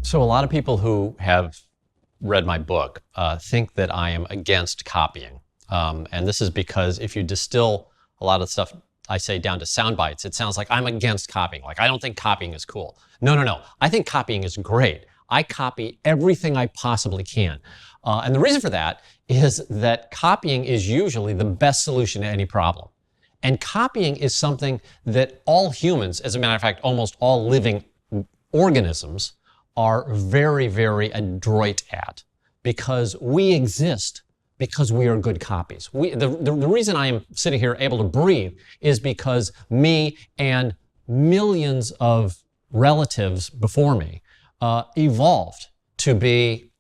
So a lot of people who have read my book think that I am against copying. And this is because if you distill a lot of stuff I say down to sound bites, it sounds like I'm against copying. Like, I don't think copying is cool. No. I think copying is great. I copy everything I possibly can. And the reason for that is that copying is usually the best solution to any problem. And copying is something that all humans, as a matter of fact, almost all living organisms, are very, very adroit at, because we exist because we are good copies. The reason I am sitting here able to breathe is because me and millions of relatives before me evolved to be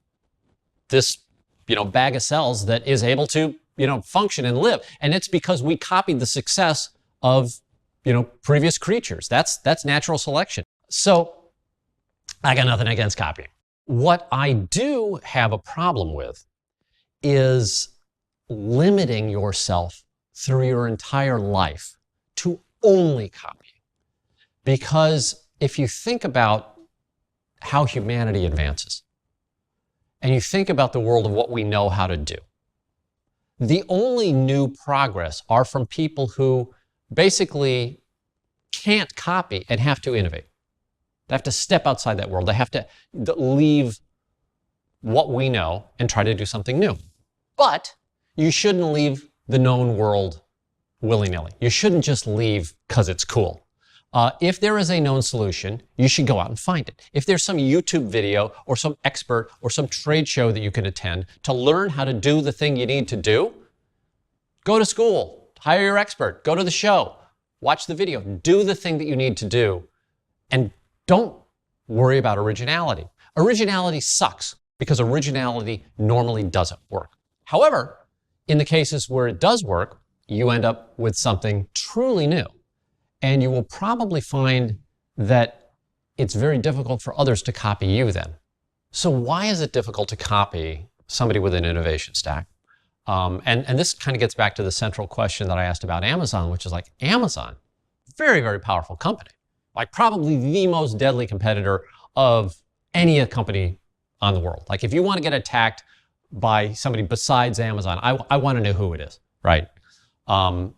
this, bag of cells that is able to, function and live. And it's because we copied the success of, previous creatures. That's natural selection. So I got nothing against copying. What I do have a problem with is limiting yourself through your entire life to only copying. Because if you think about how humanity advances, and you think about the world of what we know how to do, the only new progress are from people who basically can't copy and have to innovate. They have to step outside that world. They have to leave what we know and try to do something new. But you shouldn't leave the known world willy-nilly. You shouldn't just leave because it's cool. If there is a known solution, you should go out and find it. If there's some YouTube video or some expert or some trade show that you can attend to learn how to do the thing you need to do, go to school, hire your expert, go to the show, watch the video, do the thing that you need to do, and don't worry about originality. Originality sucks because originality normally doesn't work. However, in the cases where it does work, you end up with something truly new. And you will probably find that it's very difficult for others to copy you then. So why is it difficult to copy somebody with an innovation stack? And this kind of gets back to the central question that I asked about Amazon, which is like, Amazon, very, very powerful company. Like probably the most deadly competitor of any company on the world. Like if you want to get attacked by somebody besides Amazon, I want to know who it is, right?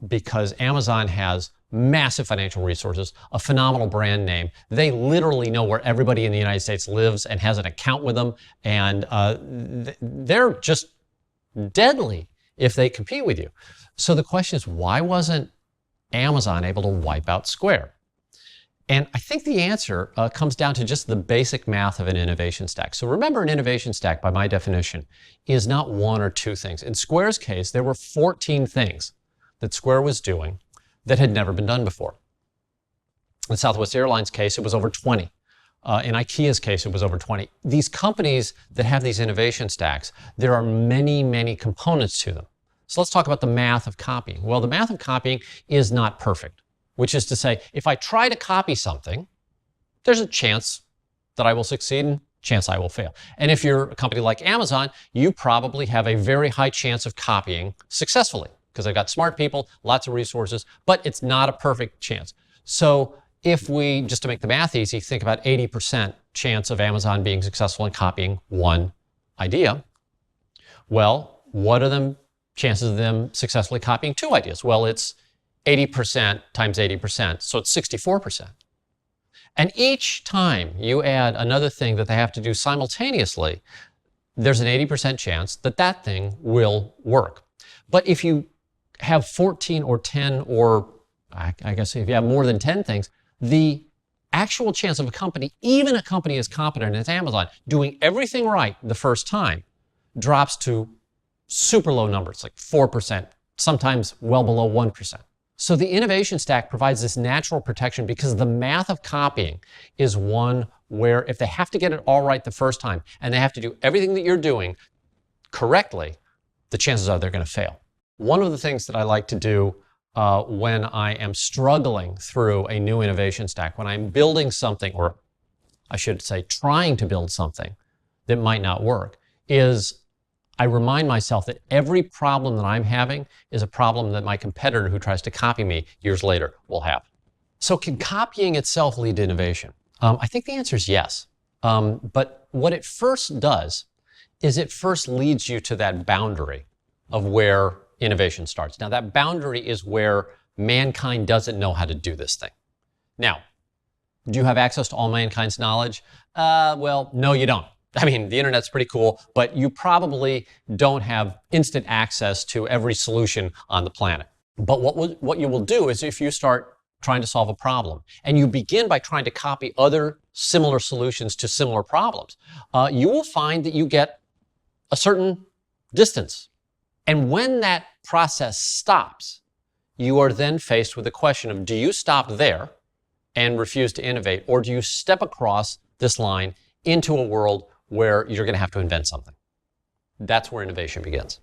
Because Amazon has massive financial resources, a phenomenal brand name. They literally know where everybody in the United States lives and has an account with them. And they're just deadly if they compete with you. So the question is, why wasn't Amazon able to wipe out Square? And I think the answer comes down to just the basic math of an innovation stack. So remember, an innovation stack, by my definition, is not one or two things. In Square's case, there were 14 things that Square was doing that had never been done before. In Southwest Airlines' case, it was over 20. In IKEA's case, it was over 20. These companies that have these innovation stacks, there are many, many components to them. So let's talk about the math of copying. Well, the math of copying is not perfect, which is to say, if I try to copy something, there's a chance that I will succeed and chance I will fail. And if you're a company like Amazon, you probably have a very high chance of copying successfully because they've got smart people, lots of resources, but it's not a perfect chance. So if we, just to make the math easy, think about 80% chance of Amazon being successful in copying one idea, well, what are the chances of them successfully copying two ideas? Well, it's 80% times 80%, so it's 64%. And each time you add another thing that they have to do simultaneously, there's an 80% chance that that thing will work. But if you have 14 or 10, or I guess if you have more than 10 things, the actual chance of a company, even a company as competent as Amazon, doing everything right the first time drops to super low numbers, like 4%, sometimes well below 1%. So the innovation stack provides this natural protection because the math of copying is one where if they have to get it all right the first time and they have to do everything that you're doing correctly, the chances are they're going to fail. One of the things that I like to do when I am struggling through a new innovation stack, when I'm building something, or I should say trying to build something that might not work, is I remind myself that every problem that I'm having is a problem that my competitor who tries to copy me years later will have. So can copying itself lead to innovation? I think the answer is yes. But what it first does is it first leads you to that boundary of where innovation starts. Now, that boundary is where mankind doesn't know how to do this thing. Now, do you have access to all mankind's knowledge? Well, no, you don't. I mean, the internet's pretty cool, but you probably don't have instant access to every solution on the planet. But what you will do is if you start trying to solve a problem and you begin by trying to copy other similar solutions to similar problems, you will find that you get a certain distance. And when that process stops, you are then faced with the question of, do you stop there and refuse to innovate, or do you step across this line into a world where you're going to have to invent something? That's where innovation begins.